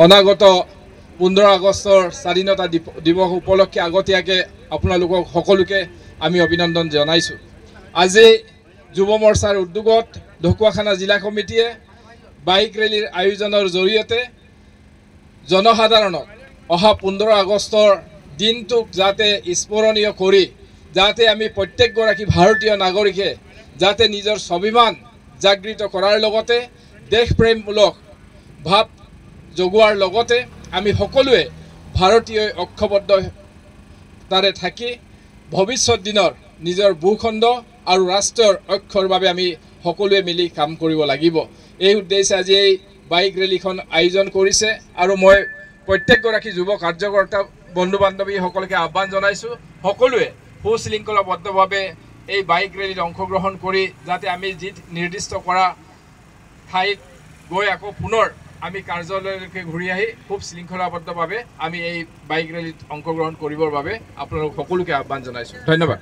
অনাগত 15 আগষ্টৰ স্বাধীনতা দিৱস উপলক্ষে আগতীয়াকৈ আপোনালোকক সকলোকে আমি অভিনন্দন জনাইছোঁ। আজি যুৱ মৰ্চাৰ উদ্যোগত ঢকুৱাখানা জিলা কমিটিয়ে বাইক ৰেলীৰ আয়োজনৰ জৰিয়তে জনসাধাৰণক অহা 15 আগষ্টৰ দিনটোক যাতে স্মৰণীয় কৰি যাতে আমি প্ৰত্যেকগৰাকী ভাৰতীয় নাগৰিকে যাতে নিজৰ স্বাভিমান জাগৃত কৰাৰ লগতে দেশপ্ৰেমমূলক ভাৱ জগোৱাৰ লগতে আমি সকলোৱে ভাৰতীয় ঐক্যবদ্ধতাৰে থাকি ভৱিষ্যত দিনৰ নিজৰ ভূখণ্ড আৰু ৰাষ্ট্ৰৰ ঐক্যৰ বাবে আমি সকলোৱে মিলি কাম কৰিব লাগিব। এই উদ্দেশ্যে আজি এই বাইক ৰেলীখন আয়োজন কৰিছে আৰু মই প্ৰত্যেকগৰাকী যুৱ কাৰ্যকৰ্তা বন্ধু বান্ধৱীসকলকে আহ্বান জনাইছোঁ সকলোৱে সুশৃংখলাবদ্ধভাৱে এই বাইক ৰেলীত অংশগ্ৰহণ কৰি যাতে আমি যি নিৰ্দিষ্ট কৰা ঠাইত গৈ আকৌ পুনৰ আমি কাৰ্যালয়লৈকে ঘূৰি আহি খুব শৃংখলাবদ্ধভাৱে আমি এই বাইক ৰেলীত অংশগ্ৰহণ কৰিবৰ বাবে আপোনালোক সকলোকে আহ্বান জনাইছোঁ। ধন্যবাদ।